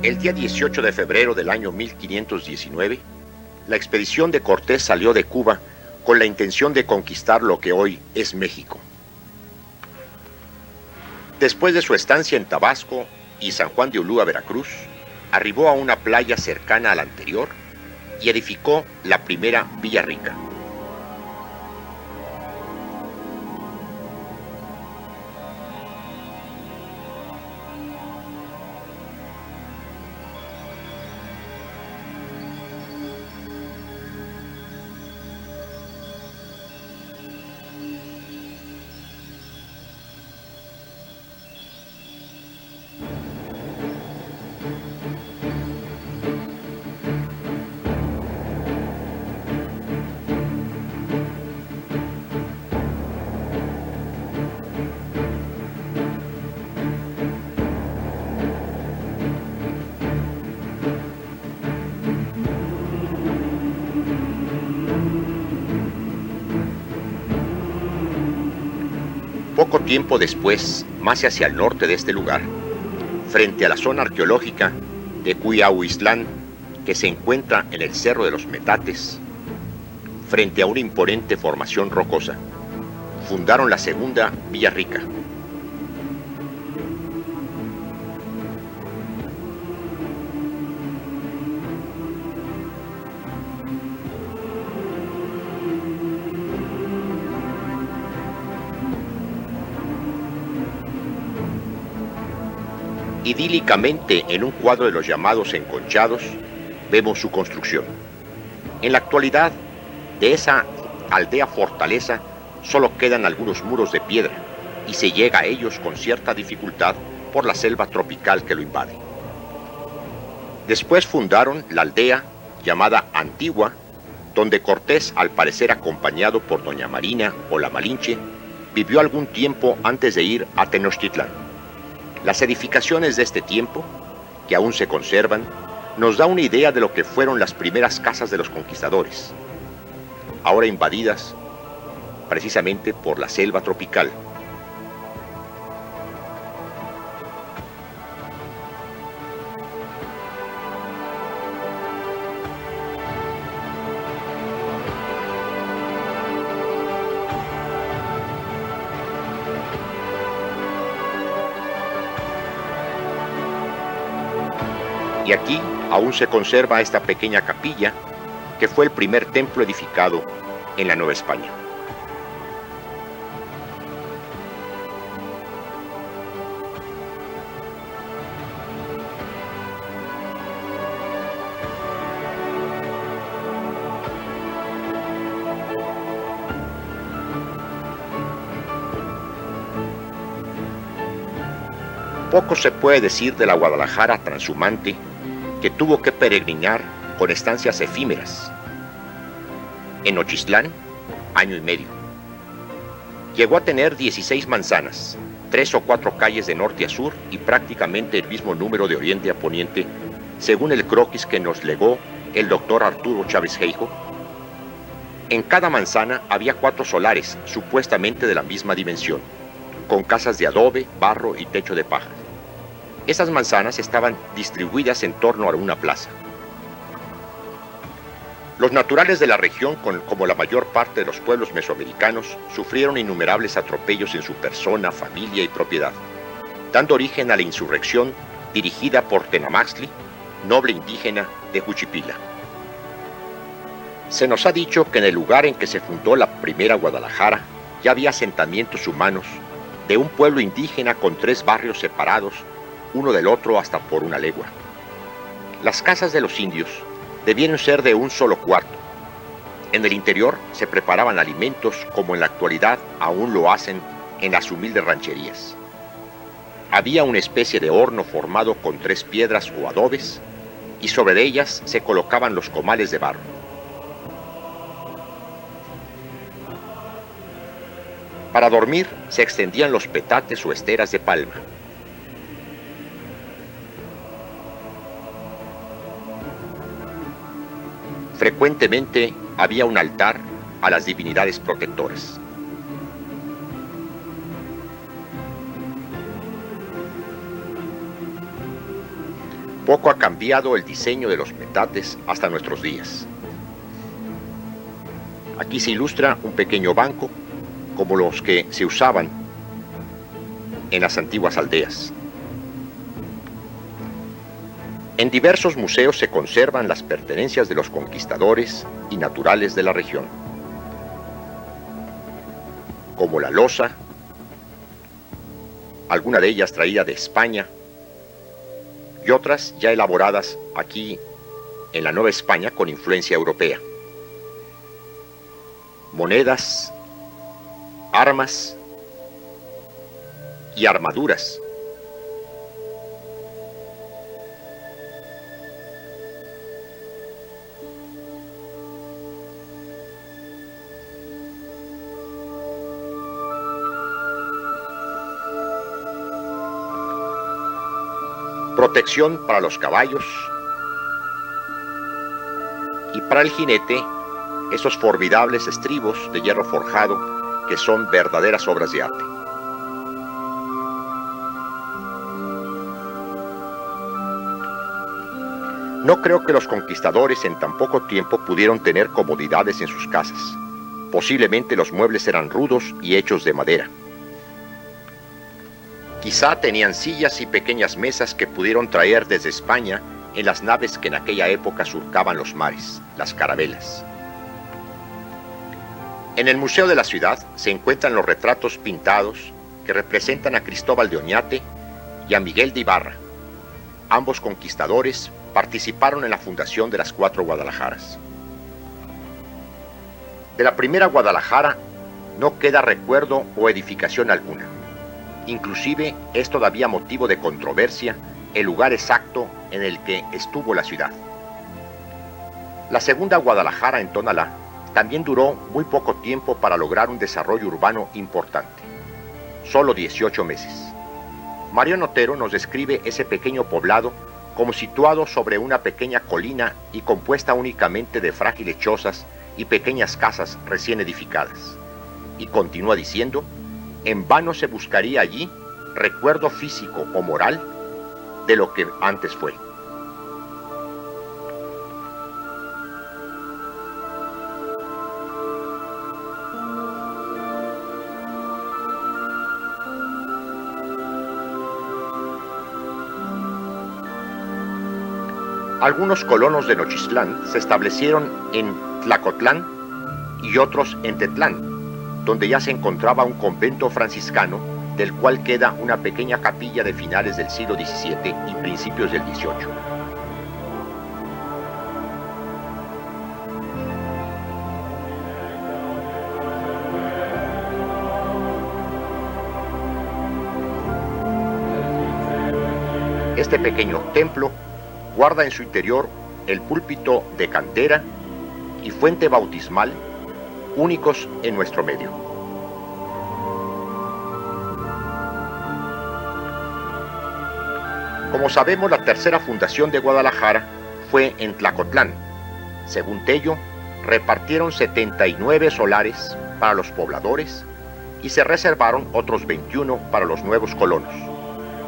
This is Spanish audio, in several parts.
El día 18 de febrero del año 1519, la expedición de Cortés salió de Cuba con la intención de conquistar lo que hoy es México. Después de su estancia en Tabasco y San Juan de Ulúa, Veracruz, arribó a una playa cercana a la anterior y edificó la primera Villa Rica. Poco tiempo después, más hacia el norte de este lugar, frente a la zona arqueológica de Cuyahuislán, que se encuentra en el Cerro de los Metates, frente a una imponente formación rocosa, fundaron la segunda Villa Rica. Idílicamente, en un cuadro de los llamados enconchados, vemos su construcción. En la actualidad, de esa aldea fortaleza solo quedan algunos muros de piedra y se llega a ellos con cierta dificultad por la selva tropical que lo invade. Después fundaron la aldea llamada Antigua, donde Cortés, al parecer acompañado por doña Marina o la Malinche, vivió algún tiempo antes de ir a Tenochtitlán. Las edificaciones de este tiempo, que aún se conservan, nos da una idea de lo que fueron las primeras casas de los conquistadores, ahora invadidas precisamente por la selva tropical. Y aquí aún se conserva esta pequeña capilla que fue el primer templo edificado en la Nueva España. Poco se puede decir de la Guadalajara transhumante que tuvo que peregrinar con estancias efímeras. En Nochistlán, año y medio. Llegó a tener 16 manzanas, 3 o 4 calles de norte a sur y prácticamente el mismo número de oriente a poniente, según el croquis que nos legó el doctor Arturo Chávez Geijo. En cada manzana había 4 solares, supuestamente de la misma dimensión, con casas de adobe, barro y techo de paja. Esas manzanas estaban distribuidas en torno a una plaza. Los naturales de la región, como la mayor parte de los pueblos mesoamericanos, sufrieron innumerables atropellos en su persona, familia y propiedad, dando origen a la insurrección dirigida por Tenamaxtli, noble indígena de Juchipila. Se nos ha dicho que en el lugar en que se fundó la primera Guadalajara ya había asentamientos humanos de un pueblo indígena con 3 barrios separados uno del otro hasta por una legua. Las casas de los indios debieron ser de un solo cuarto. En el interior se preparaban alimentos como en la actualidad aún lo hacen en las humildes rancherías. Había una especie de horno formado con 3 piedras o adobes y sobre ellas se colocaban los comales de barro. Para dormir se extendían los petates o esteras de palma. Frecuentemente había un altar a las divinidades protectoras. Poco ha cambiado el diseño de los metates hasta nuestros días. Aquí se ilustra un pequeño banco como los que se usaban en las antiguas aldeas. En diversos museos se conservan las pertenencias de los conquistadores y naturales de la región, como la loza, alguna de ellas traída de España, y otras ya elaboradas aquí en la Nueva España con influencia europea. Monedas, armas y armaduras. Protección para los caballos y para el jinete, esos formidables estribos de hierro forjado que son verdaderas obras de arte. No creo que los conquistadores en tan poco tiempo pudieron tener comodidades en sus casas. Posiblemente los muebles eran rudos y hechos de madera. Quizá tenían sillas y pequeñas mesas que pudieron traer desde España en las naves que en aquella época surcaban los mares, las carabelas. En el Museo de la Ciudad se encuentran los retratos pintados que representan a Cristóbal de Oñate y a Miguel de Ibarra. Ambos conquistadores participaron en la fundación de las 4 Guadalajaras. De la primera Guadalajara no queda recuerdo o edificación alguna. Inclusive es todavía motivo de controversia el lugar exacto en el que estuvo la ciudad. La segunda Guadalajara en Tonalá también duró muy poco tiempo para lograr un desarrollo urbano importante, solo 18 meses. Mariano Otero nos describe ese pequeño poblado como situado sobre una pequeña colina y compuesta únicamente de frágiles chozas y pequeñas casas recién edificadas. Y continúa diciendo: en vano se buscaría allí recuerdo físico o moral de lo que antes fue. Algunos colonos de Nochistlán se establecieron en Tlacotlán y otros en Tetlán, donde ya se encontraba un convento franciscano, del cual queda una pequeña capilla de finales del siglo XVII y principios del XVIII. Este pequeño templo guarda en su interior el púlpito de cantera y fuente bautismal, únicos en nuestro medio. Como sabemos, la tercera fundación de Guadalajara fue en Tlacotlán. Según Tello, repartieron 79 solares para los pobladores y se reservaron otros 21 para los nuevos colonos,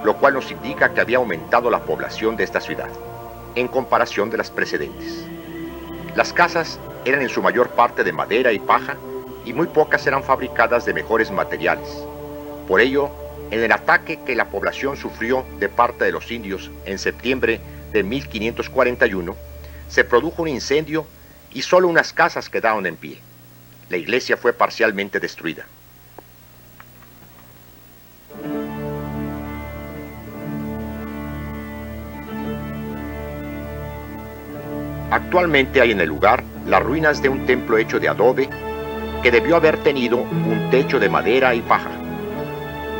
lo cual nos indica que había aumentado la población de esta ciudad en comparación de las precedentes. Las casas eran en su mayor parte de madera y paja y muy pocas eran fabricadas de mejores materiales. Por ello, en el ataque que la población sufrió de parte de los indios en septiembre de 1541, se produjo un incendio y solo unas casas quedaron en pie. La iglesia fue parcialmente destruida. Actualmente hay en el lugar las ruinas de un templo hecho de adobe que debió haber tenido un techo de madera y paja.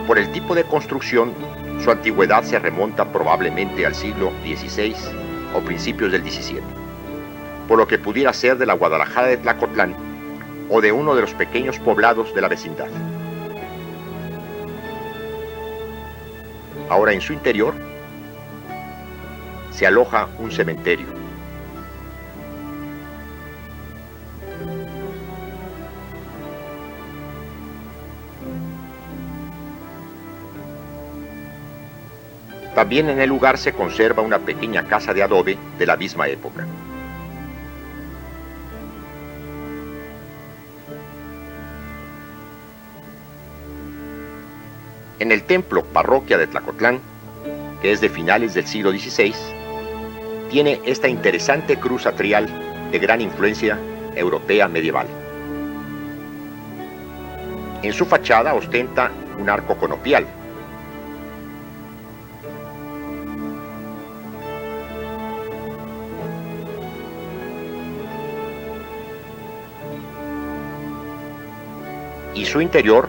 Por el tipo de construcción, su antigüedad se remonta probablemente al siglo XVI o principios del XVII, por lo que pudiera ser de la Guadalajara de Tlacotlán o de uno de los pequeños poblados de la vecindad. Ahora en su interior se aloja un cementerio. También en el lugar se conserva una pequeña casa de adobe de la misma época. En el templo parroquia de Tlacotlán, que es de finales del siglo XVI, tiene esta interesante cruz atrial de gran influencia europea medieval. En su fachada ostenta un arco conopial. Y su interior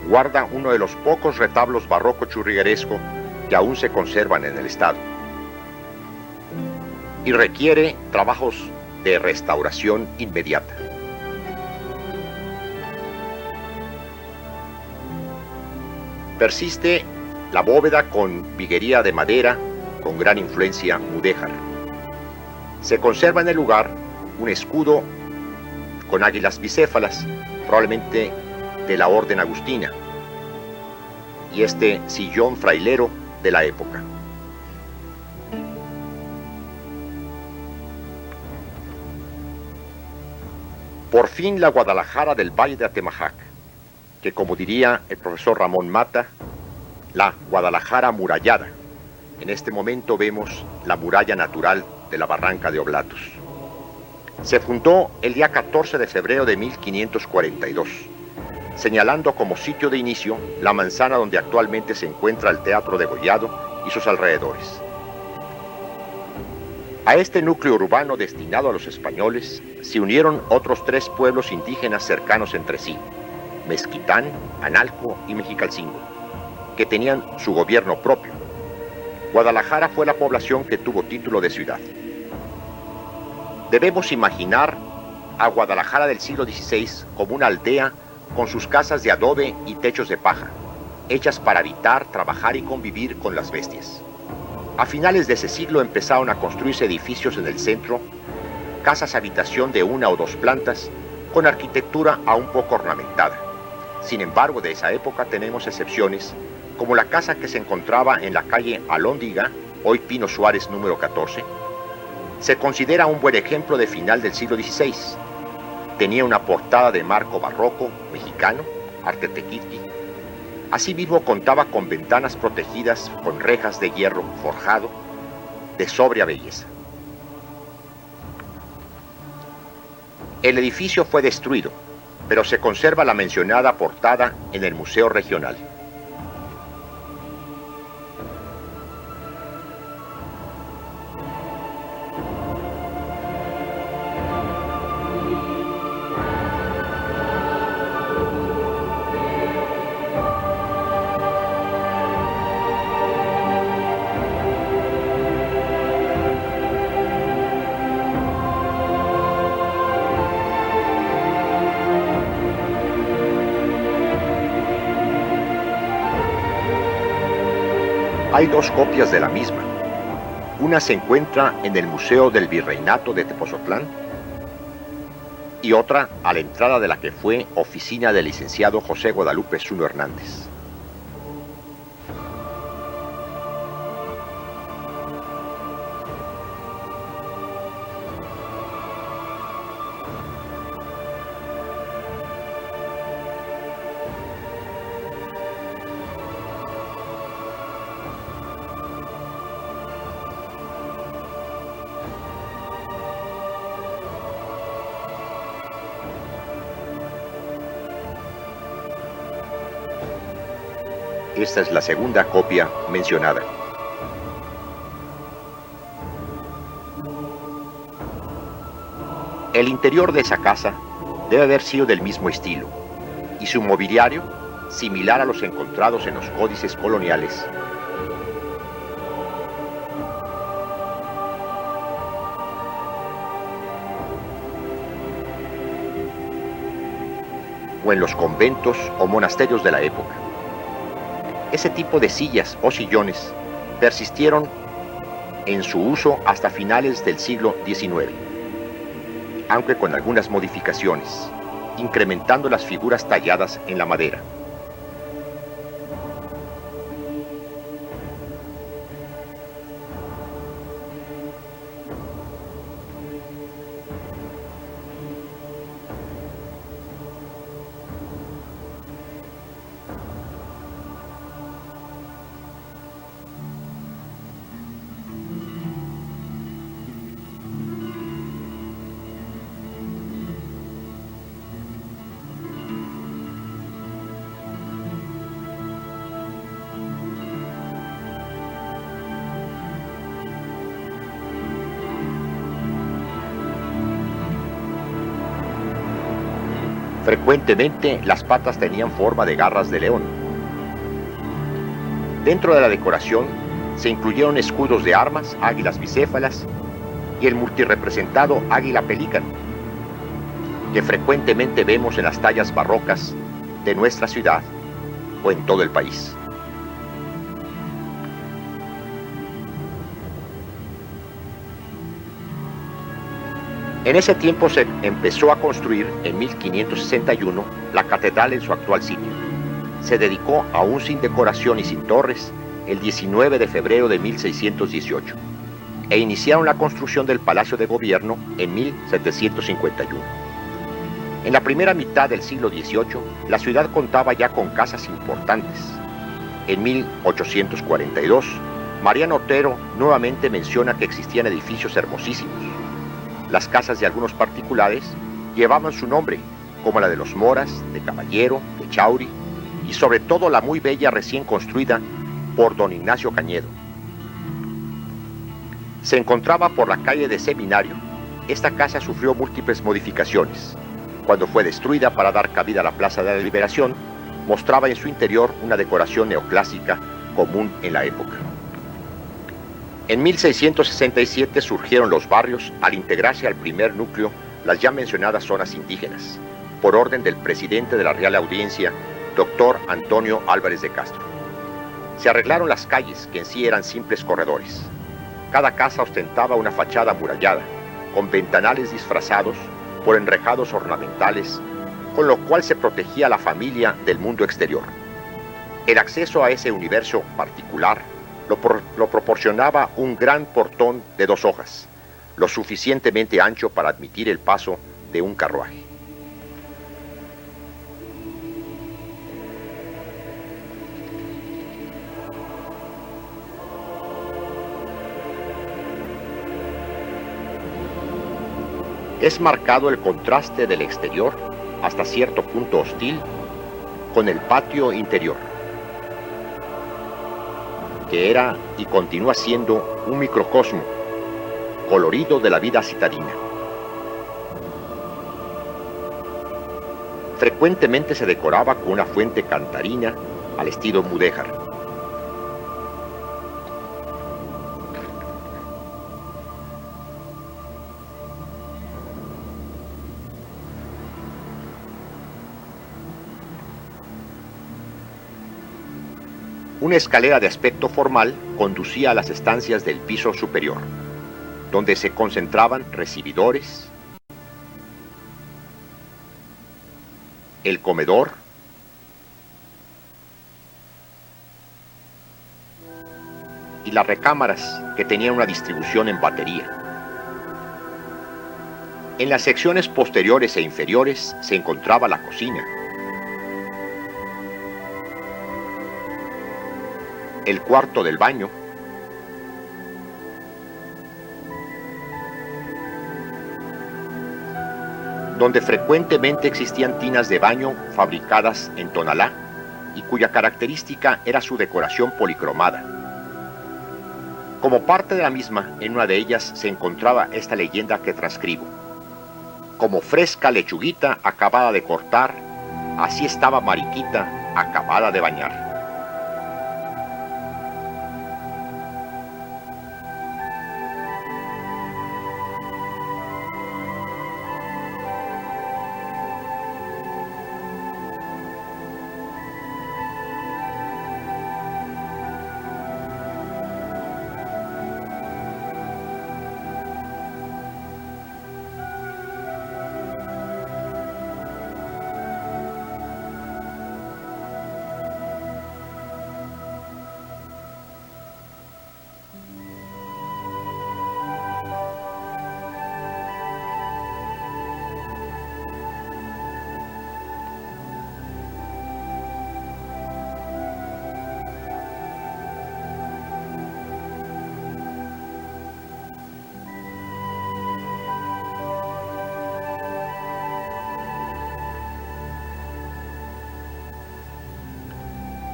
guarda uno de los pocos retablos barroco churrigueresco que aún se conservan en el estado. Y requiere trabajos de restauración inmediata. Persiste la bóveda con viguería de madera con gran influencia mudéjar. Se conserva en el lugar un escudo con águilas bicéfalas, probablemente de la orden agustina, y este sillón frailero de la época. Por fin la Guadalajara del Valle de Atemajac, que como diría el profesor Ramón Mata, la Guadalajara amurallada. En este momento vemos la muralla natural de la barranca de Oblatos. Se fundó el día 14 de febrero de 1542, señalando como sitio de inicio la manzana donde actualmente se encuentra el Teatro de Degollado y sus alrededores. A este núcleo urbano destinado a los españoles se unieron otros 3 pueblos indígenas cercanos entre sí, Mezquitán, Analco y Mexicalcingo, que tenían su gobierno propio. Guadalajara fue la población que tuvo título de ciudad. Debemos imaginar a Guadalajara del siglo XVI como una aldea con sus casas de adobe y techos de paja, hechas para habitar, trabajar y convivir con las bestias. A finales de ese siglo empezaron a construirse edificios en el centro, casas habitación de 1 o 2 plantas, con arquitectura aún poco ornamentada. Sin embargo, de esa época tenemos excepciones, como la casa que se encontraba en la calle Alhóndiga, hoy Pino Suárez número 14, se considera un buen ejemplo de final del siglo XVI. Tenía una portada de marco barroco, mexicano, arte tequitqui. Asimismo contaba con ventanas protegidas con rejas de hierro forjado, de sobria belleza. El edificio fue destruido, pero se conserva la mencionada portada en el Museo Regional. Hay 2 copias de la misma. Una se encuentra en el Museo del Virreinato de Tepozotlán y otra a la entrada de la que fue oficina del licenciado José Guadalupe Zuno Hernández. Esta es la segunda copia mencionada. El interior de esa casa debe haber sido del mismo estilo, y su mobiliario similar a los encontrados en los códices coloniales. O en los conventos o monasterios de la época. Ese tipo de sillas o sillones persistieron en su uso hasta finales del siglo XIX, aunque con algunas modificaciones, incrementando las figuras talladas en la madera. Frecuentemente las patas tenían forma de garras de león. Dentro de la decoración se incluyeron escudos de armas, águilas bicéfalas y el multirrepresentado águila pelícano, que frecuentemente vemos en las tallas barrocas de nuestra ciudad o en todo el país. En ese tiempo se empezó a construir en 1561 la catedral en su actual sitio. Se dedicó aún sin decoración y sin torres el 19 de febrero de 1618 e iniciaron la construcción del Palacio de Gobierno en 1751. En la primera mitad del siglo XVIII, la ciudad contaba ya con casas importantes. En 1842, Mariano Otero nuevamente menciona que existían edificios hermosísimos. Las casas de algunos particulares llevaban su nombre, como la de los Moras, de Caballero, de Chauri, y sobre todo la muy bella recién construida por don Ignacio Cañedo. Se encontraba por la calle de Seminario. Esta casa sufrió múltiples modificaciones. Cuando fue destruida para dar cabida a la Plaza de la Liberación, mostraba en su interior una decoración neoclásica común en la época. En 1667 surgieron los barrios al integrarse al primer núcleo las ya mencionadas zonas indígenas, por orden del presidente de la Real Audiencia, doctor Antonio Álvarez de Castro. Se arreglaron las calles, que en sí eran simples corredores. Cada casa ostentaba una fachada amurallada, con ventanales disfrazados por enrejados ornamentales, con lo cual se protegía a la familia del mundo exterior. El acceso a ese universo particular lo proporcionaba un gran portón de 2 hojas, lo suficientemente ancho para admitir el paso de un carruaje. Es marcado el contraste del exterior, hasta cierto punto hostil, con el patio interior, que era y continúa siendo un microcosmo colorido de la vida citadina. Frecuentemente se decoraba con una fuente cantarina al estilo mudéjar. Una escalera de aspecto formal conducía a las estancias del piso superior, donde se concentraban recibidores, el comedor, y las recámaras, que tenían una distribución en batería. En las secciones posteriores e inferiores se encontraba la cocina, el cuarto del baño, donde frecuentemente existían tinas de baño fabricadas en tonalá y cuya característica era su decoración policromada. Como parte de la misma, en una de ellas se encontraba esta leyenda que transcribo: como fresca lechuguita acabada de cortar, así estaba Mariquita acabada de bañar.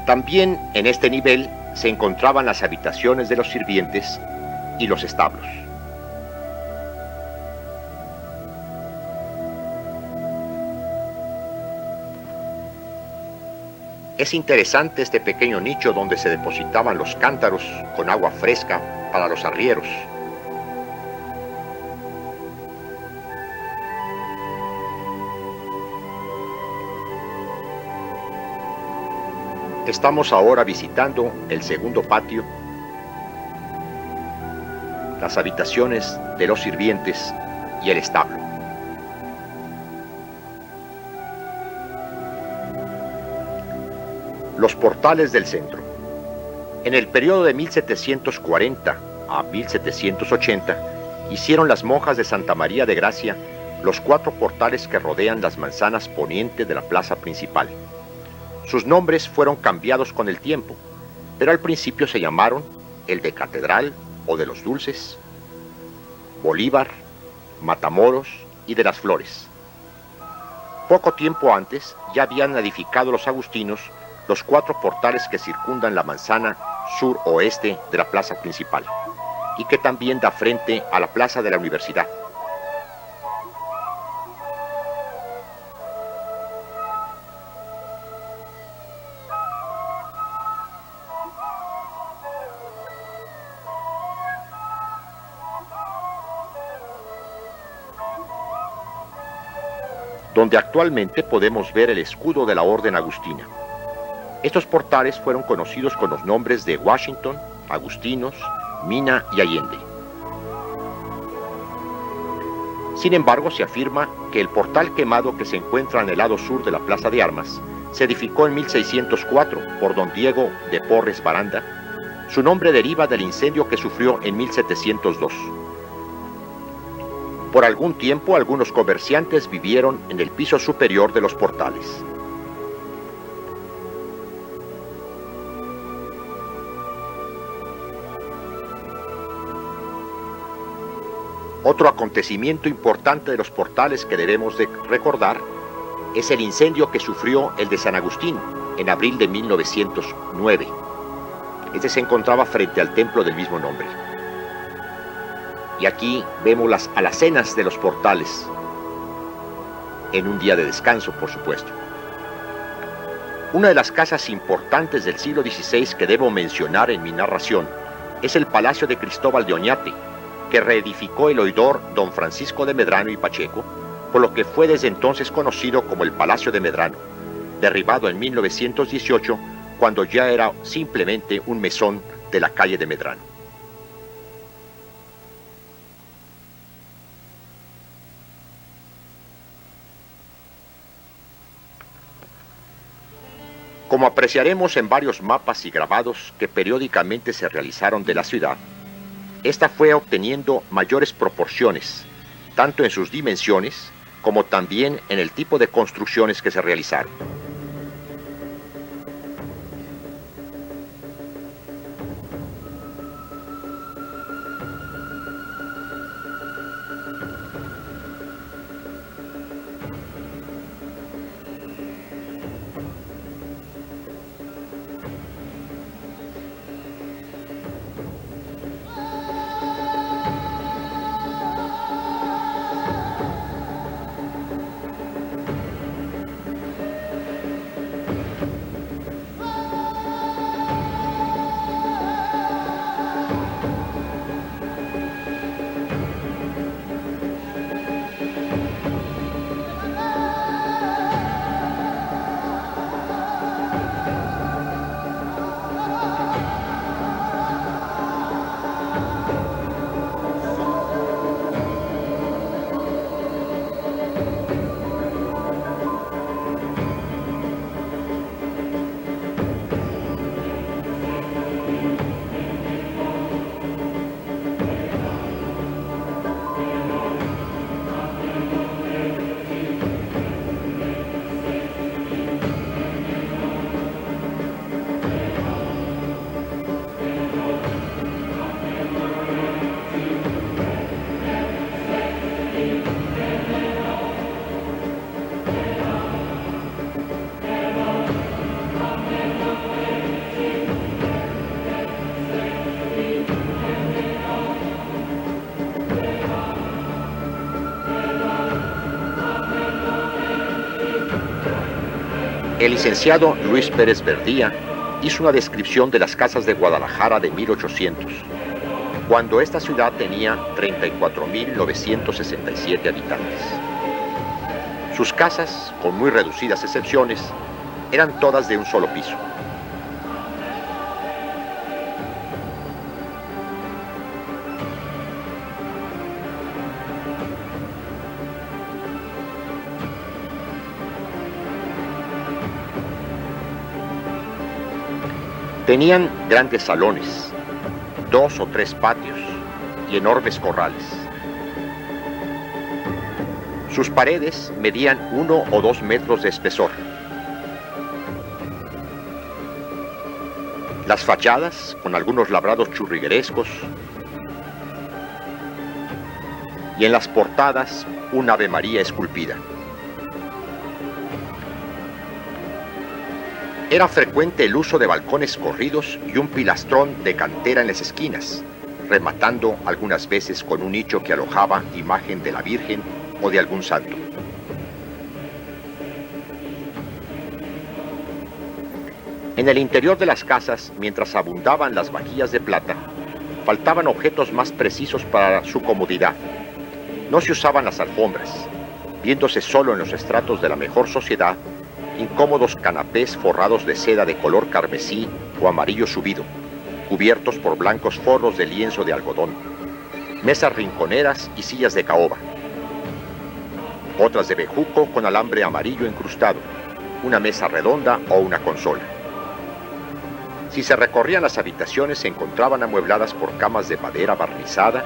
También en este nivel se encontraban las habitaciones de los sirvientes y los establos. Es interesante este pequeño nicho donde se depositaban los cántaros con agua fresca para los arrieros. Estamos ahora visitando el segundo patio, las habitaciones de los sirvientes y el establo. Los portales del centro. En el periodo de 1740 a 1780 hicieron las monjas de Santa María de Gracia los 4 portales que rodean las manzanas poniente de la plaza principal. Sus nombres fueron cambiados con el tiempo, pero al principio se llamaron el de Catedral o de los Dulces, Bolívar, Matamoros y de las Flores. Poco tiempo antes ya habían edificado los agustinos los 4 portales que circundan la manzana sur-oeste de la plaza principal y que también da frente a la plaza de la universidad. Donde actualmente podemos ver el escudo de la Orden Agustina. Estos portales fueron conocidos con los nombres de Washington, Agustinos, Mina y Allende. Sin embargo, se afirma que el portal quemado que se encuentra en el lado sur de la Plaza de Armas se edificó en 1604 por don Diego de Porres Baranda. Su nombre deriva del incendio que sufrió en 1702. Por algún tiempo, algunos comerciantes vivieron en el piso superior de los portales. Otro acontecimiento importante de los portales que debemos de recordar es el incendio que sufrió el de San Agustín en abril de 1909. Este se encontraba frente al templo del mismo nombre. Y aquí vemos las alacenas de los portales, en un día de descanso, por supuesto. Una de las casas importantes del siglo XVI que debo mencionar en mi narración es el Palacio de Cristóbal de Oñate, que reedificó el oidor don Francisco de Medrano y Pacheco, por lo que fue desde entonces conocido como el Palacio de Medrano, derribado en 1918, cuando ya era simplemente un mesón de la calle de Medrano. Como apreciaremos en varios mapas y grabados que periódicamente se realizaron de la ciudad, esta fue obteniendo mayores proporciones, tanto en sus dimensiones como también en el tipo de construcciones que se realizaron. El licenciado Luis Pérez Verdía hizo una descripción de las casas de Guadalajara de 1800, cuando esta ciudad tenía 34.967 habitantes. Sus casas, con muy reducidas excepciones, eran todas de un solo piso. Tenían grandes salones, 2 o 3 patios y enormes corrales. Sus paredes medían 1 o 2 metros de espesor. Las fachadas, con algunos labrados churriguerescos, y en las portadas un Ave María esculpida. Era frecuente el uso de balcones corridos y un pilastrón de cantera en las esquinas, rematando algunas veces con un nicho que alojaba imagen de la Virgen o de algún santo. En el interior de las casas, mientras abundaban las vajillas de plata, faltaban objetos más precisos para su comodidad. No se usaban las alfombras, viéndose solo en los estratos de la mejor sociedad incómodos canapés forrados de seda de color carmesí o amarillo subido, cubiertos por blancos forros de lienzo de algodón, mesas rinconeras y sillas de caoba, otras de bejuco con alambre amarillo incrustado, una mesa redonda o una consola. Si se recorrían las habitaciones, se encontraban amuebladas por camas de madera barnizada,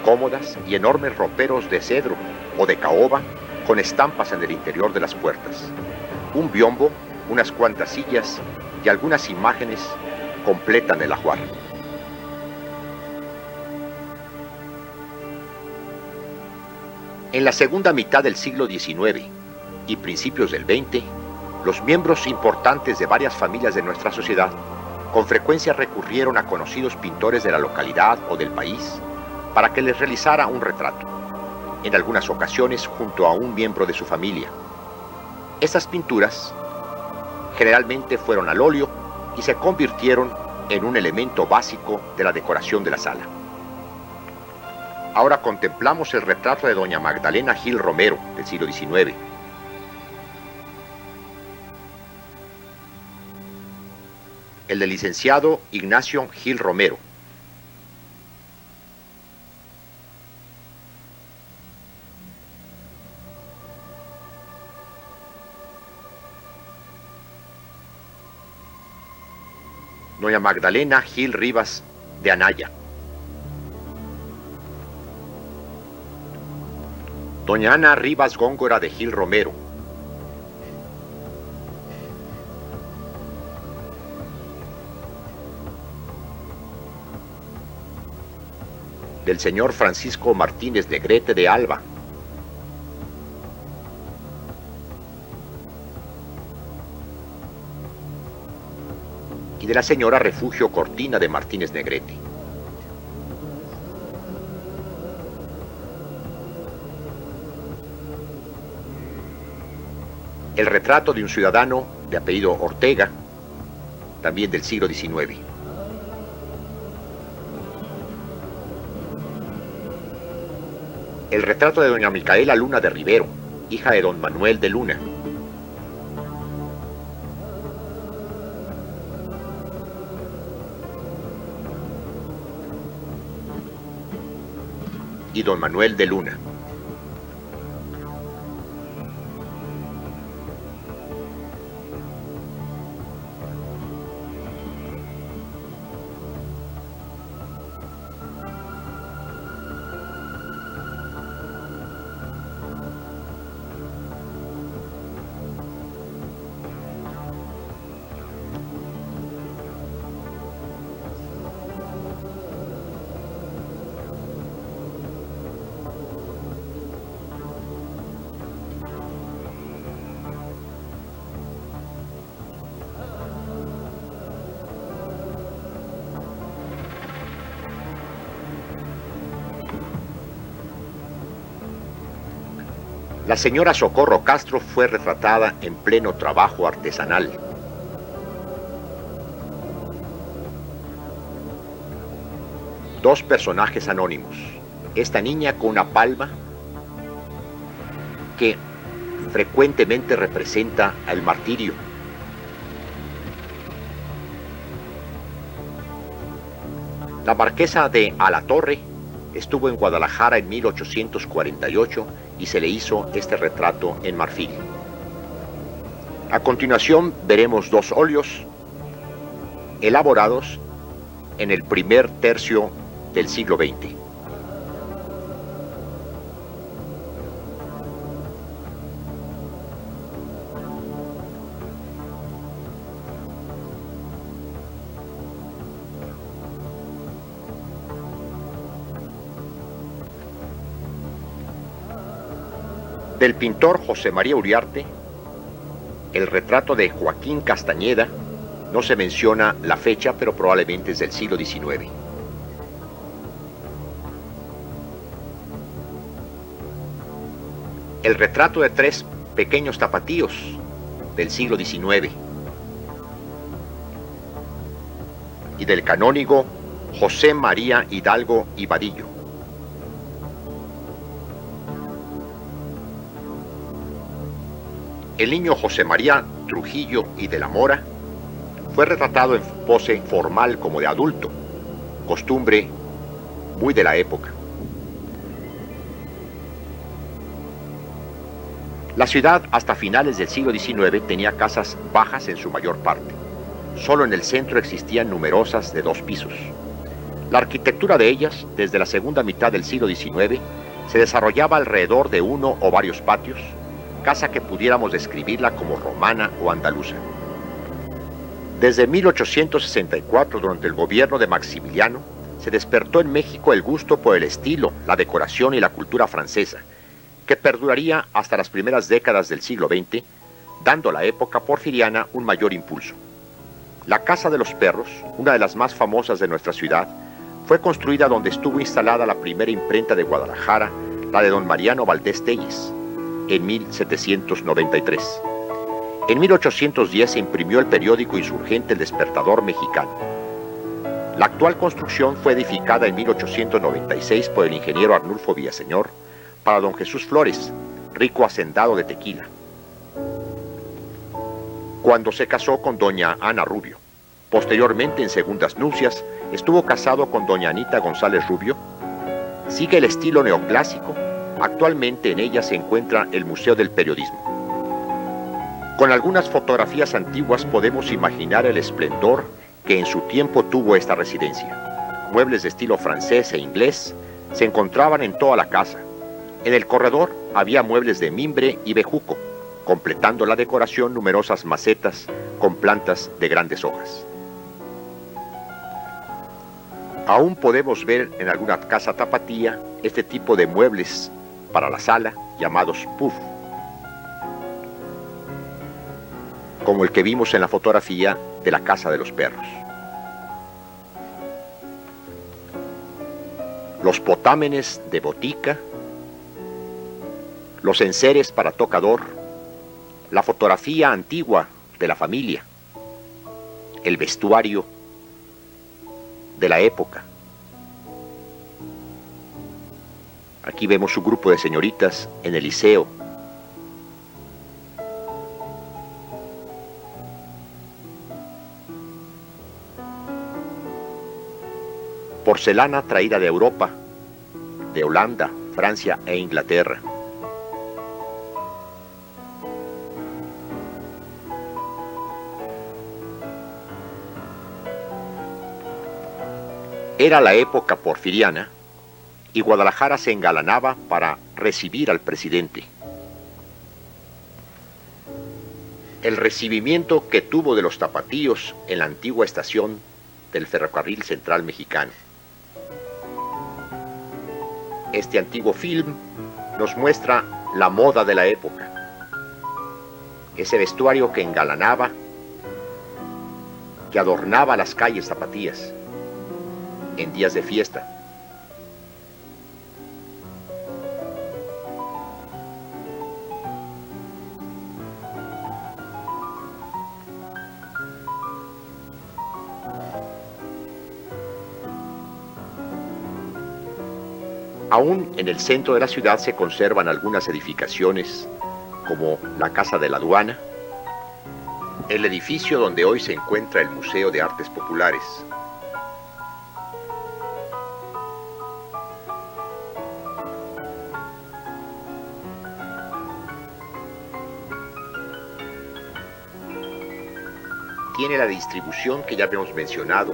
cómodas y enormes roperos de cedro o de caoba con estampas en el interior de las puertas. Un biombo, unas cuantas sillas y algunas imágenes completan el ajuar. En la segunda mitad del siglo XIX y principios del XX, los miembros importantes de varias familias de nuestra sociedad con frecuencia recurrieron a conocidos pintores de la localidad o del país para que les realizara un retrato, en algunas ocasiones junto a un miembro de su familia. Estas pinturas generalmente fueron al óleo y se convirtieron en un elemento básico de la decoración de la sala. Ahora contemplamos el retrato de doña Magdalena Gil Romero del siglo XIX. El del licenciado Ignacio Gil Romero. Doña Magdalena Gil Rivas de Anaya. Doña Ana Rivas Góngora de Gil Romero. Del señor Francisco Martínez Negrete de Alba. Y de la señora Refugio Cortina de Martínez Negrete. El retrato de un ciudadano de apellido Ortega, también del siglo XIX. El retrato de doña Micaela Luna de Rivero, hija de don Manuel de Luna. Y don Manuel de Luna. La señora Socorro Castro fue retratada en pleno trabajo artesanal. Dos personajes anónimos. Esta niña con una palma que frecuentemente representa al martirio. La marquesa de Alatorre estuvo en Guadalajara en 1848 y se le hizo este retrato en marfil. A continuación veremos dos óleos elaborados en el primer tercio del siglo XX. Del pintor José María Uriarte, el retrato de Joaquín Castañeda, no se menciona la fecha, pero probablemente es del siglo XIX. El retrato de tres pequeños tapatíos del siglo XIX. Y del canónigo José María Hidalgo y Vadillo. El niño José María Trujillo y de la Mora fue retratado en pose formal como de adulto, costumbre muy de la época. La ciudad hasta finales del siglo XIX tenía casas bajas en su mayor parte. Solo en el centro existían numerosas de 2 pisos. La arquitectura de ellas, desde la segunda mitad del siglo XIX, se desarrollaba alrededor de uno o varios patios, casa que pudiéramos describirla como romana o andaluza. Desde 1864, durante el gobierno de Maximiliano, se despertó en México el gusto por el estilo, la decoración y la cultura francesa, que perduraría hasta las primeras décadas del siglo XX, dando a la época porfiriana un mayor impulso. La Casa de los Perros, una de las más famosas de nuestra ciudad, fue construida donde estuvo instalada la primera imprenta de Guadalajara, la de don Mariano Valdés Telles, en 1793. En 1810 se imprimió el periódico insurgente El Despertador Mexicano. La actual construcción fue edificada en 1896 por el ingeniero Arnulfo Villaseñor para don Jesús Flores, rico hacendado de Tequila, cuando se casó con doña Ana Rubio. Posteriormente, en segundas nupcias, estuvo casado con doña Anita González Rubio. Sigue el estilo neoclásico. Actualmente en ella se encuentra el Museo del Periodismo. Con algunas fotografías antiguas podemos imaginar el esplendor que en su tiempo tuvo esta residencia. Muebles de estilo francés e inglés se encontraban en toda la casa. En el corredor había muebles de mimbre y bejuco, completando la decoración numerosas macetas con plantas de grandes hojas. Aún podemos ver en alguna casa tapatía este tipo de muebles para la sala, llamados puff, como el que vimos en la fotografía de la Casa de los Perros. Los potámenes de botica, los enseres para tocador, la fotografía antigua de la familia, el vestuario de la época. Aquí vemos un grupo de señoritas en el Liceo. Porcelana traída de Europa, de Holanda, Francia e Inglaterra. Era la época porfiriana y Guadalajara se engalanaba para recibir al presidente. El recibimiento que tuvo de los tapatíos en la antigua estación del Ferrocarril Central Mexicano. Este antiguo film nos muestra la moda de la época, ese vestuario que engalanaba, que adornaba las calles tapatías en días de fiesta. Aún en el centro de la ciudad se conservan algunas edificaciones como la Casa de la Aduana, el edificio donde hoy se encuentra el Museo de Artes Populares. Tiene la distribución que ya habíamos mencionado,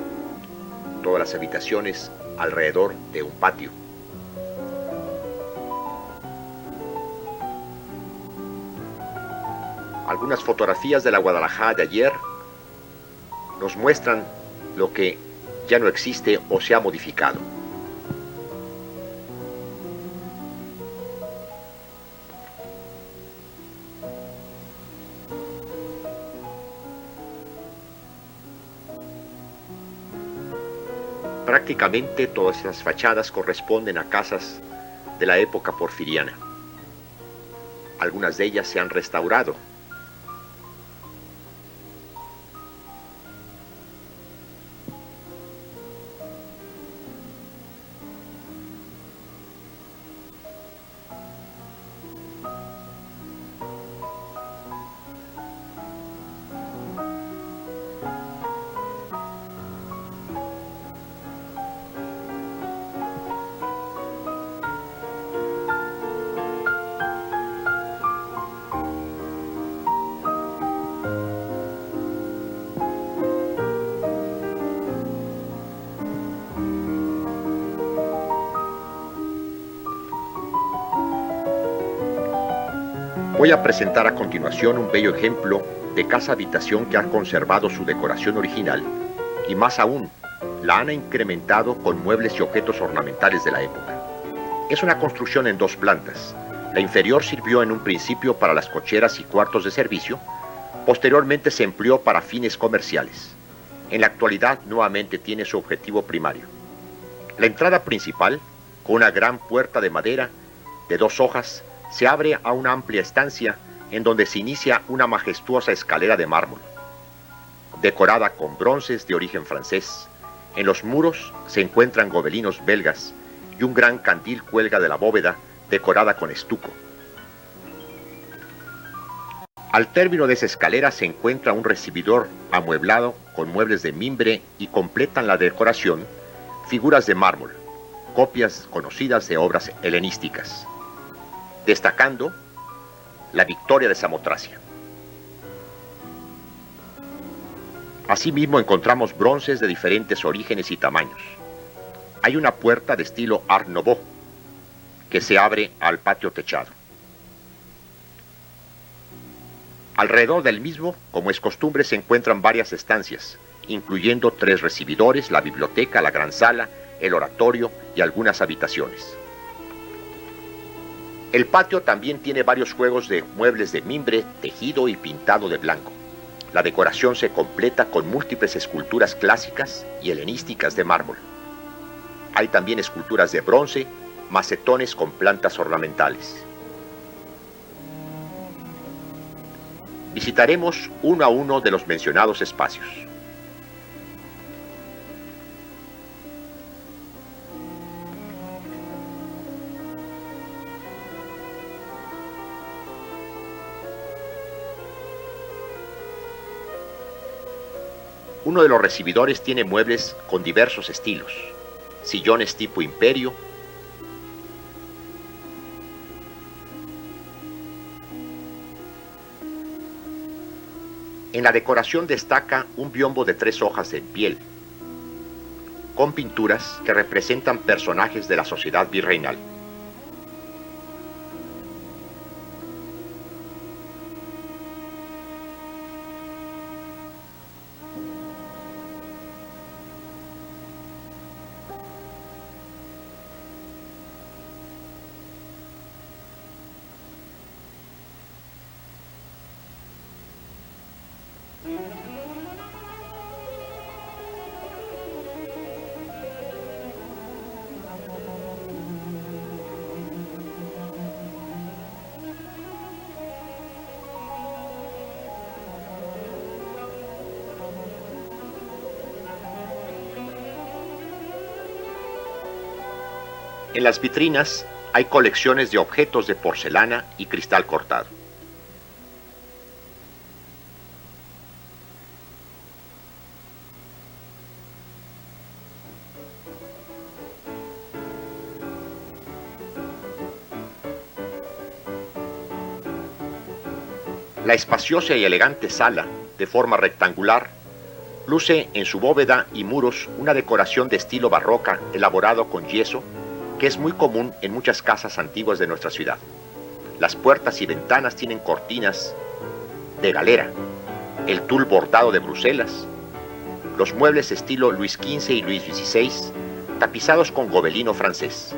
todas las habitaciones alrededor de un patio. Algunas fotografías de la Guadalajara de ayer nos muestran lo que ya no existe o se ha modificado. Prácticamente todas estas fachadas corresponden a casas de la época porfiriana. Algunas de ellas se han restaurado. Voy a presentar a continuación un bello ejemplo de casa-habitación que ha conservado su decoración original y más aún, la han incrementado con muebles y objetos ornamentales de la época. Es una construcción en dos plantas. La inferior sirvió en un principio para las cocheras y cuartos de servicio, posteriormente se empleó para fines comerciales. En la actualidad nuevamente tiene su objetivo primario. La entrada principal, con una gran puerta de madera de 2 hojas, se abre a una amplia estancia en donde se inicia una majestuosa escalera de mármol, decorada con bronces de origen francés. En los muros se encuentran gobelinos belgas y un gran candil cuelga de la bóveda decorada con estuco. Al término de esa escalera se encuentra un recibidor amueblado con muebles de mimbre y completan la decoración figuras de mármol, copias conocidas de obras helenísticas, destacando la Victoria de Samotracia. Asimismo encontramos bronces de diferentes orígenes y tamaños. Hay una puerta de estilo Art Nouveau que se abre al patio techado. Alrededor del mismo, como es costumbre, se encuentran varias estancias, incluyendo 3 recibidores, la biblioteca, la gran sala, el oratorio y algunas habitaciones. El patio también tiene varios juegos de muebles de mimbre, tejido y pintado de blanco. La decoración se completa con múltiples esculturas clásicas y helenísticas de mármol. Hay también esculturas de bronce, macetones con plantas ornamentales. Visitaremos uno a uno de los mencionados espacios. Uno de los recibidores tiene muebles con diversos estilos, sillones tipo imperio, en la decoración destaca un biombo de 3 hojas en piel, con pinturas que representan personajes de la sociedad virreinal. En las vitrinas hay colecciones de objetos de porcelana y cristal cortado. La espaciosa y elegante sala, de forma rectangular, luce en su bóveda y muros una decoración de estilo barroca elaborado con yeso, que es muy común en muchas casas antiguas de nuestra ciudad. Las puertas y ventanas tienen cortinas de galera, el tul bordado de Bruselas, los muebles estilo Luis XV y Luis XVI, tapizados con gobelino francés.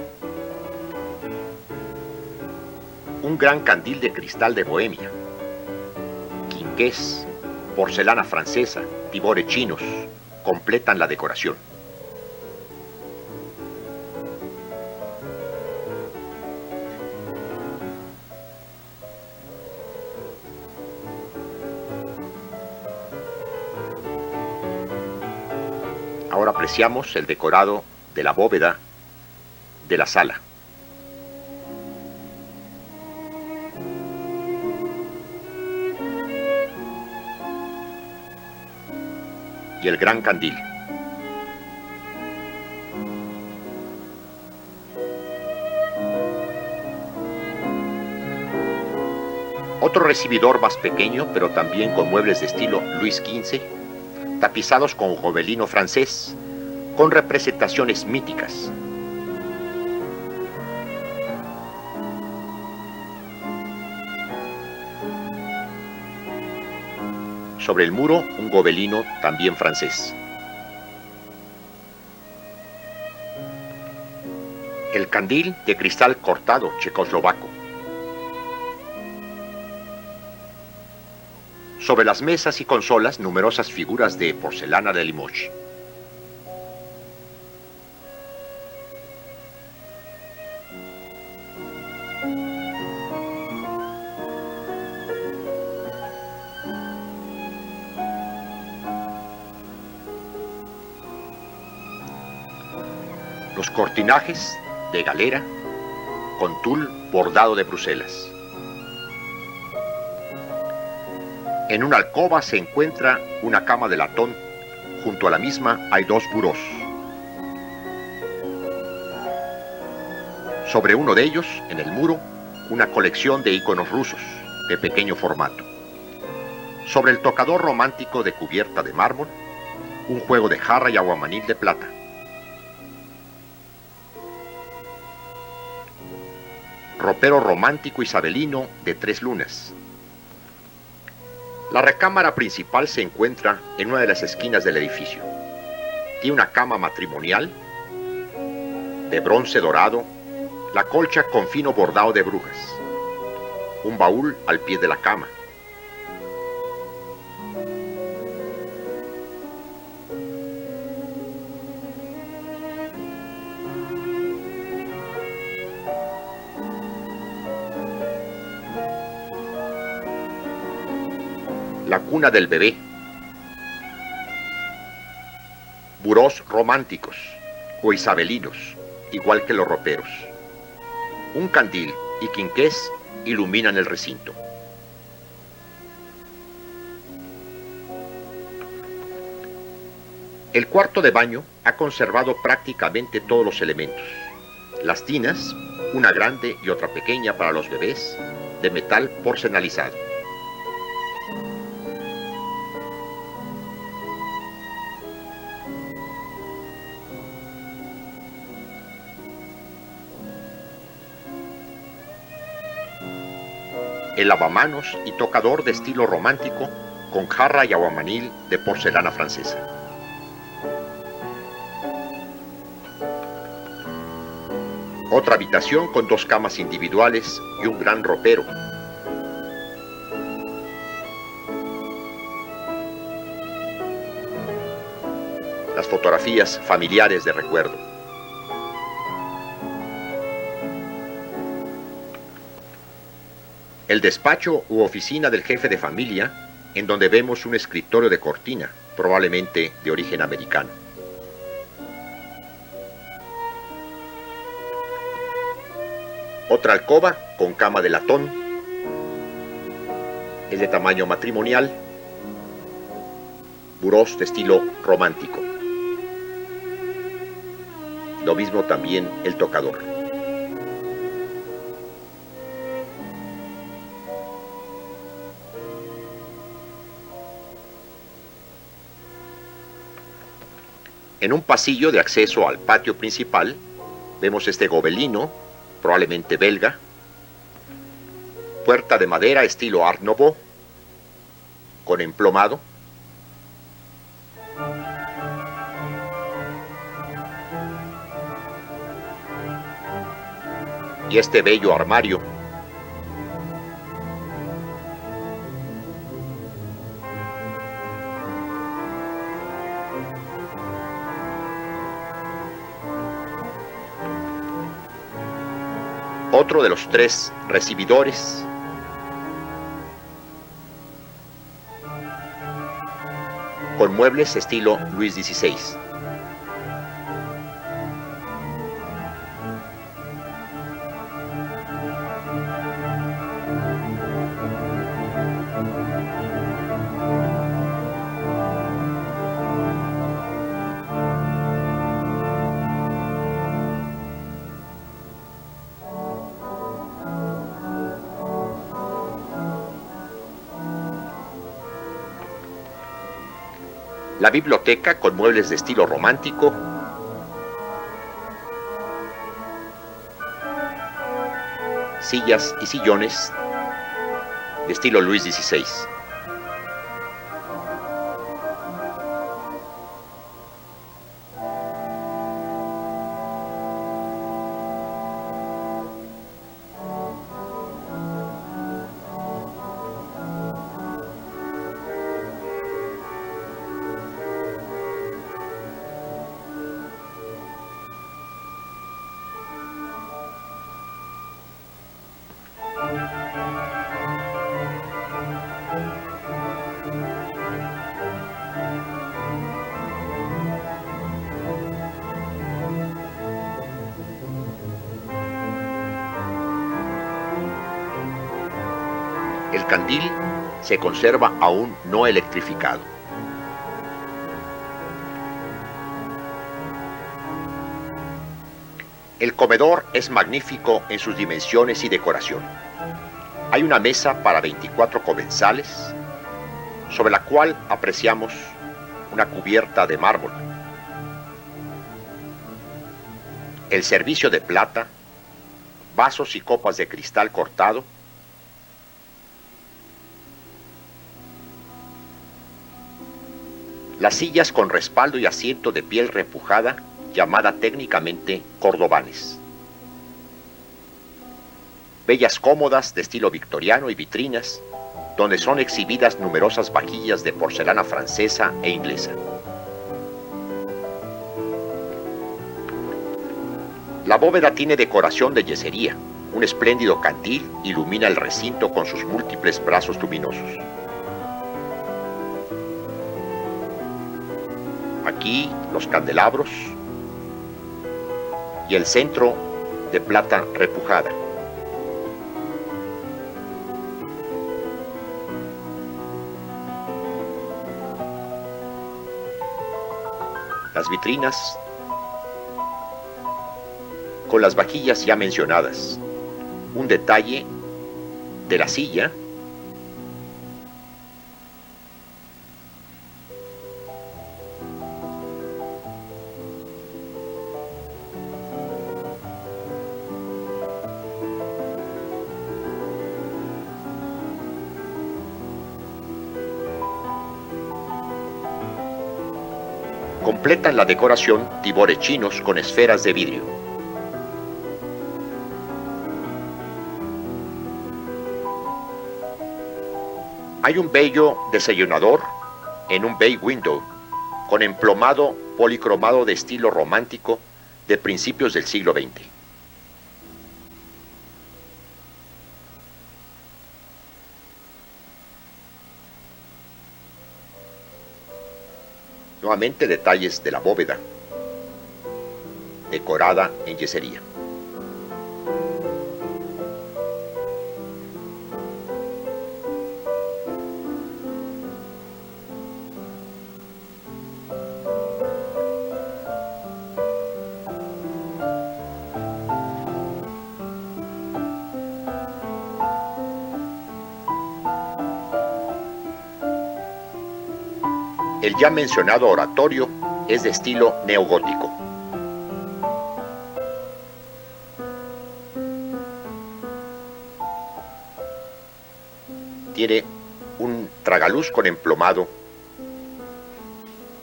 Un gran candil de cristal de Bohemia, quinqués, porcelana francesa, tibores chinos, completan la decoración. Ahora apreciamos el decorado de la bóveda de la sala. Y el gran candil. Otro recibidor más pequeño, pero también con muebles de estilo Luis XV, tapizados con gobelino francés, con representaciones míticas. Sobre el muro, un gobelino también francés. El candil de cristal cortado checoslovaco. Sobre las mesas y consolas, numerosas figuras de porcelana de Limoges. Los cortinajes de galera con tul bordado de Bruselas. En una alcoba se encuentra una cama de latón. Junto a la misma hay dos burós. Sobre uno de ellos, en el muro, una colección de iconos rusos de pequeño formato. Sobre el tocador romántico de cubierta de mármol, un juego de jarra y aguamanil de plata. Ropero romántico isabelino de 3 lunas. La recámara principal se encuentra en una de las esquinas del edificio. Tiene una cama matrimonial de bronce dorado, la colcha con fino bordado de brujas, un baúl al pie de la cama. La cuna del bebé. Burós románticos o isabelinos, igual que los roperos. Un candil y quinqués iluminan el recinto. El cuarto de baño ha conservado prácticamente todos los elementos. Las tinas, una grande y otra pequeña para los bebés, de metal porcelanizado. El lavamanos y tocador de estilo romántico con jarra y aguamanil de porcelana francesa. Otra habitación con 2 camas individuales y un gran ropero. Las fotografías familiares de recuerdo. El despacho u oficina del jefe de familia, en donde vemos un escritorio de cortina, probablemente de origen americano. Otra alcoba con cama de latón, es de tamaño matrimonial, burós de estilo romántico. Lo mismo también el tocador. En un pasillo de acceso al patio principal vemos este gobelino, probablemente belga, puerta de madera estilo Art Nouveau, con emplomado, y este bello armario. Otro de los 3 recibidores, con muebles estilo Luis XVI. La biblioteca con muebles de estilo romántico, sillas y sillones de estilo Luis XVI. El candil se conserva aún no electrificado. El comedor es magnífico en sus dimensiones y decoración. Hay una mesa para 24 comensales, sobre la cual apreciamos una cubierta de mármol. El servicio de plata, vasos y copas de cristal cortado, las sillas con respaldo y asiento de piel repujada, llamada técnicamente cordobanes. Bellas cómodas de estilo victoriano y vitrinas, donde son exhibidas numerosas vajillas de porcelana francesa e inglesa. La bóveda tiene decoración de yesería. Un espléndido candil ilumina el recinto con sus múltiples brazos luminosos. Aquí los candelabros y el centro de plata repujada. Las vitrinas con las vajillas ya mencionadas. Un detalle de la silla completan la decoración tibores chinos con esferas de vidrio. Hay un bello desayunador en un bay window con emplomado policromado de estilo romántico de principios del siglo XX. Nuevamente detalles de la bóveda, decorada en yesería. El ya mencionado oratorio es de estilo neogótico. Tiene un tragaluz con emplomado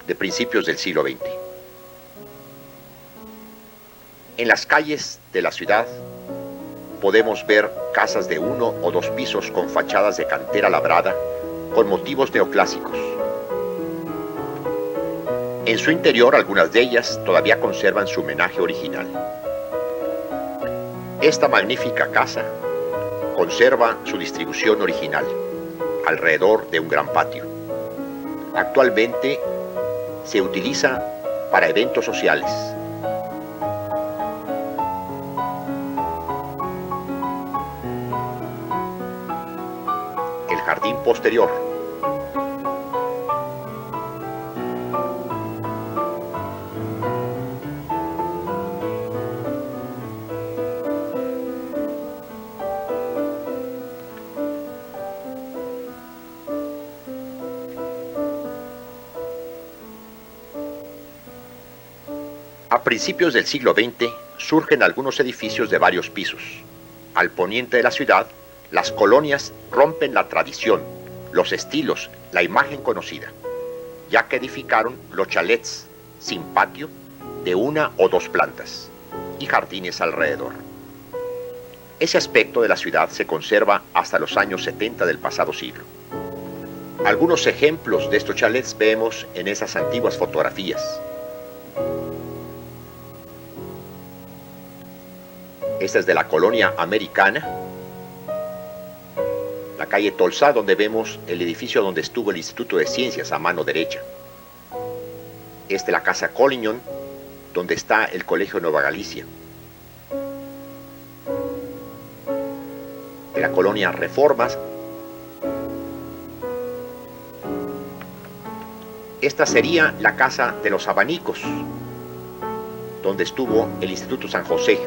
de principios del siglo XX. En las calles de la ciudad podemos ver casas de 1 o 2 pisos con fachadas de cantera labrada con motivos neoclásicos. En su interior, algunas de ellas todavía conservan su homenaje original. Esta magnífica casa conserva su distribución original, alrededor de un gran patio. Actualmente se utiliza para eventos sociales. El jardín posterior. A principios del siglo XX surgen algunos edificios de varios pisos. Al poniente de la ciudad, las colonias rompen la tradición, los estilos, la imagen conocida, ya que edificaron los chalets sin patio de 1 o 2 plantas y jardines alrededor. Ese aspecto de la ciudad se conserva hasta los años 70 del pasado siglo. Algunos ejemplos de estos chalets vemos en esas antiguas fotografías. Esta es de la colonia americana, la calle Tolsá, donde vemos el edificio donde estuvo el Instituto de Ciencias a mano derecha. Esta es la casa Collignon, donde está el Colegio Nueva Galicia. De la colonia Reformas, esta sería la casa de los abanicos, donde estuvo el Instituto San José.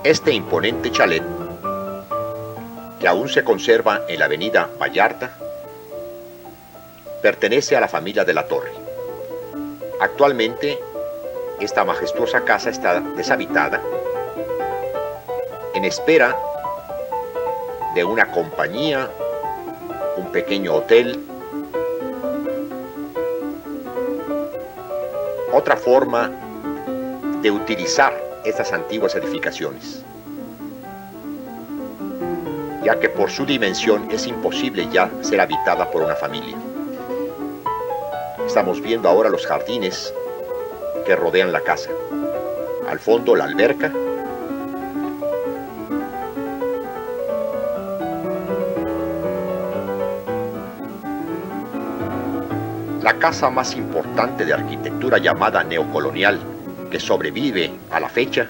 Este imponente chalet, que aún se conserva en la avenida Vallarta, pertenece a la familia de la Torre. Actualmente, esta majestuosa casa está deshabitada, en espera de una compañía, un pequeño hotel, otra forma de utilizar estas antiguas edificaciones, ya que por su dimensión es imposible ya ser habitada por una familia. Estamos viendo ahora los jardines que rodean la casa. Al fondo la alberca. La casa más importante de arquitectura llamada neocolonial que sobrevive a la fecha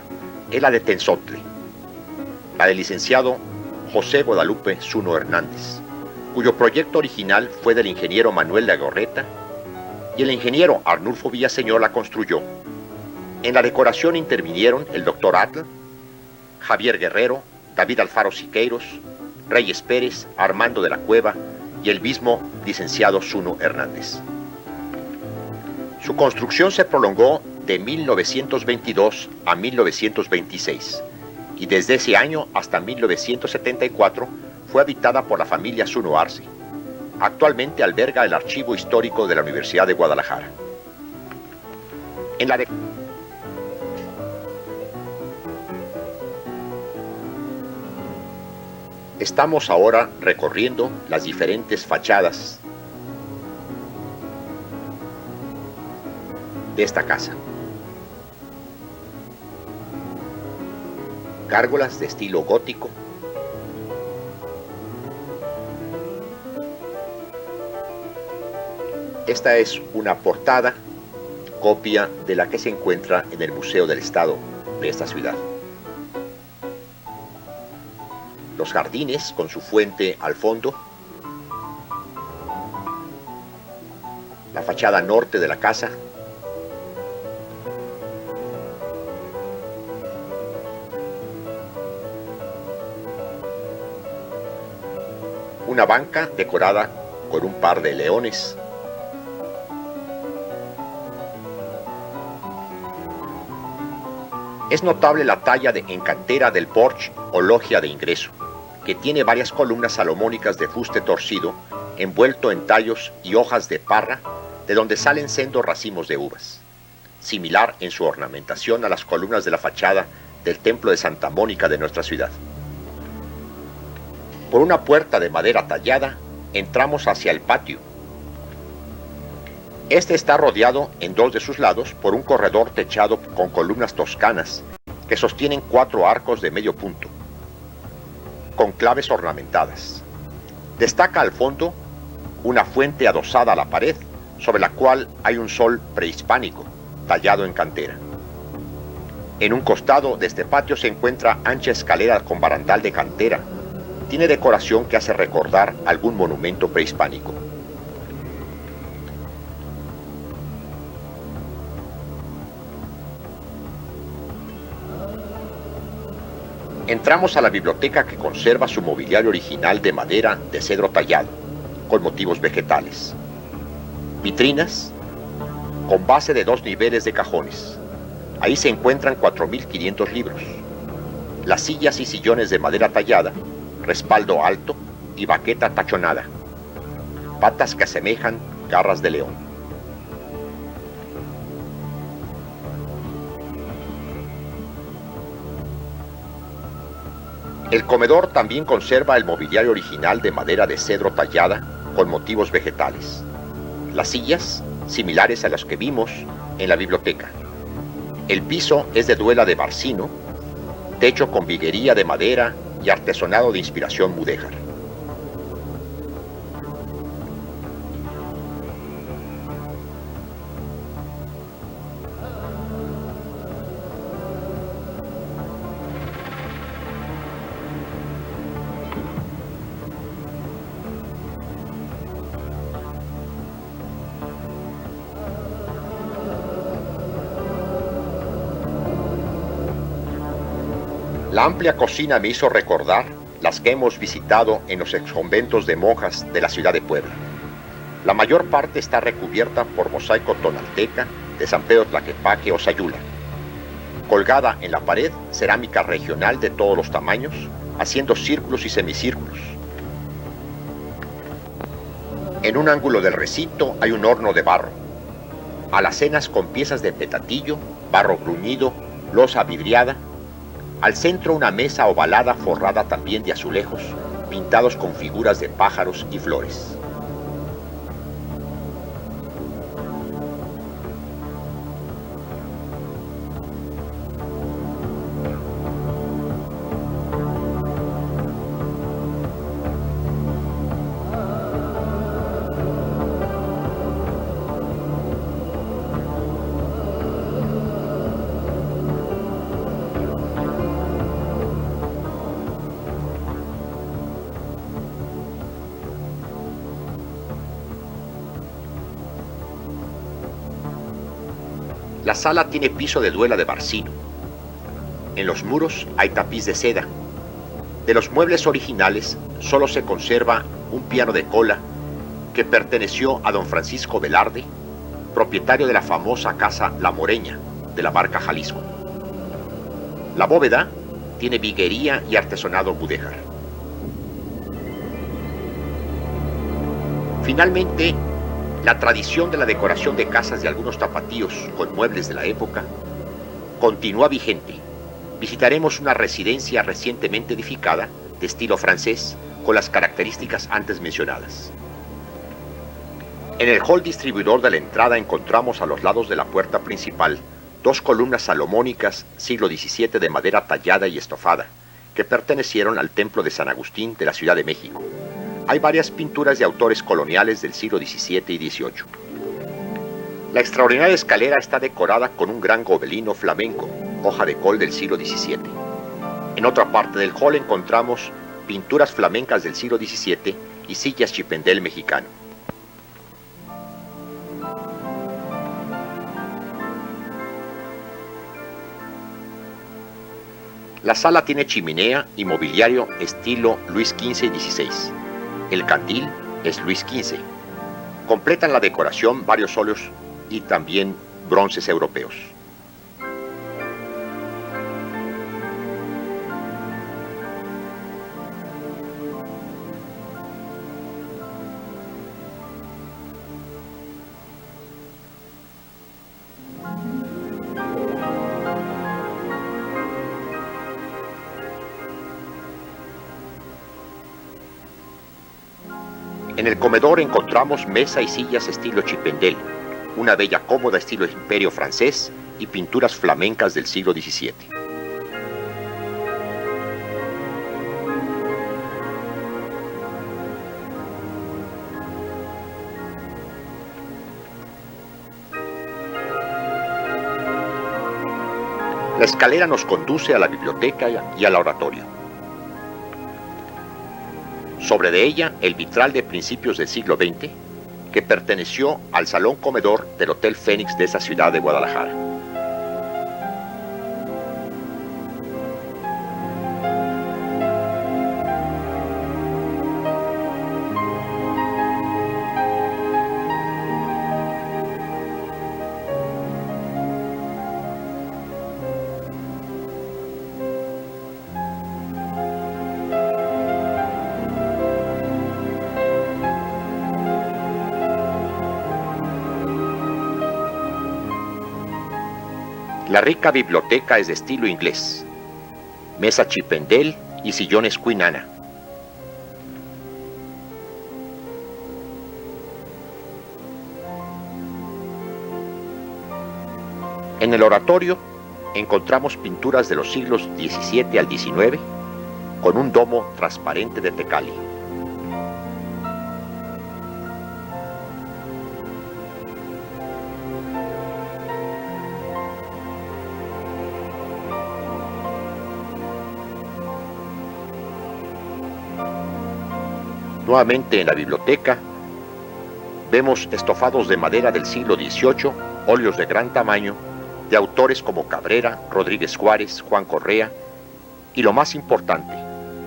es la de Tenzotle, la del licenciado José Guadalupe Zuno Hernández, cuyo proyecto original fue del ingeniero Manuel de Agorreta y el ingeniero Arnulfo Villaseñor la construyó. En la decoración intervinieron el doctor Atl, Javier Guerrero, David Alfaro Siqueiros, Reyes Pérez, Armando de la Cueva y el mismo licenciado Zuno Hernández. Su construcción se prolongó de 1922 a 1926 y desde ese año hasta 1974 fue habitada por la familia Zuno Arce. Actualmente alberga el Archivo Histórico de la Universidad de Guadalajara. Estamos ahora recorriendo las diferentes fachadas de esta casa. Gárgolas de estilo gótico, esta es una portada, copia de la que se encuentra en el Museo del Estado de esta ciudad. Los jardines con su fuente al fondo, la fachada norte de la casa, una banca decorada con un par de leones. Es notable la talla en cantera del porche o logia de ingreso, que tiene varias columnas salomónicas de fuste torcido, envuelto en tallos y hojas de parra, de donde salen sendos racimos de uvas, similar en su ornamentación a las columnas de la fachada del templo de Santa Mónica de nuestra ciudad. Por una puerta de madera tallada, entramos hacia el patio. Este está rodeado en dos de sus lados por un corredor techado con columnas toscanas que sostienen 4 arcos de medio punto, con claves ornamentadas. Destaca al fondo una fuente adosada a la pared, sobre la cual hay un sol prehispánico, tallado en cantera. En un costado de este patio se encuentra ancha escalera con barandal de cantera. Tiene decoración que hace recordar algún monumento prehispánico. Entramos a la biblioteca, que conserva su mobiliario original de madera de cedro tallado, con motivos vegetales. Vitrinas con base de 2 niveles de cajones. Ahí se encuentran 4.500 libros. Las sillas y sillones de madera tallada, respaldo alto y baqueta tachonada. Patas que asemejan garras de león. El comedor también conserva el mobiliario original de madera de cedro tallada con motivos vegetales. Las sillas, similares a las que vimos en la biblioteca. El piso es de duela de barcino, techo con viguería de madera y artesonado de inspiración mudéjar. La amplia cocina me hizo recordar las que hemos visitado en los exconventos de monjas de la ciudad de Puebla. La mayor parte está recubierta por mosaico tonalteca de San Pedro Tlaquepaque o Sayula. Colgada en la pared, cerámica regional de todos los tamaños, haciendo círculos y semicírculos. En un ángulo del recinto hay un horno de barro. Alacenas con piezas de petatillo, barro bruñido, losa vidriada. Al centro una mesa ovalada forrada también de azulejos, pintados con figuras de pájaros y flores. La sala tiene piso de duela de barcino. En los muros hay tapiz de seda. De los muebles originales solo se conserva un piano de cola que perteneció a don Francisco Velarde, propietario de la famosa casa La Moreña de la marca Jalisco. La bóveda tiene viguería y artesonado mudéjar. Finalmente, la tradición de la decoración de casas de algunos tapatíos con muebles de la época continúa vigente. Visitaremos una residencia recientemente edificada de estilo francés con las características antes mencionadas. En el hall distribuidor de la entrada encontramos a los lados de la puerta principal 2 columnas salomónicas siglo XVII de madera tallada y estofada que pertenecieron al templo de San Agustín de la Ciudad de México. Hay varias pinturas de autores coloniales del siglo XVII y XVIII. La extraordinaria escalera está decorada con un gran gobelino flamenco, hoja de col del siglo XVII. En otra parte del hall encontramos pinturas flamencas del siglo XVII y sillas chipendel mexicano. La sala tiene chimenea y mobiliario estilo Luis XV y XVI. El candil es Luis XV. Completan la decoración varios óleos y también bronces europeos. En el comedor encontramos mesa y sillas estilo Chippendale, una bella cómoda estilo Imperio francés y pinturas flamencas del siglo XVII. La escalera nos conduce a la biblioteca y al oratorio. Sobre de ella, el vitral de principios del siglo XX, que perteneció al salón comedor del Hotel Fénix de esa ciudad de Guadalajara. La rica biblioteca es de estilo inglés, mesa Chippendale y sillones Queen Anne. En el oratorio encontramos pinturas de los siglos XVII al XIX con un domo transparente de tecali. Nuevamente en la biblioteca vemos estofados de madera del siglo XVIII, óleos de gran tamaño, de autores como Cabrera, Rodríguez Juárez, Juan Correa, y lo más importante,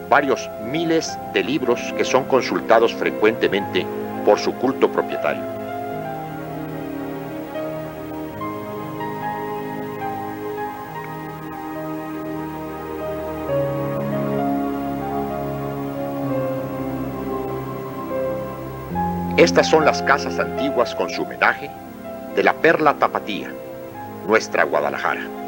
varios miles de libros que son consultados frecuentemente por su culto propietario. Estas son las casas antiguas con su homenaje de la perla tapatía, nuestra Guadalajara.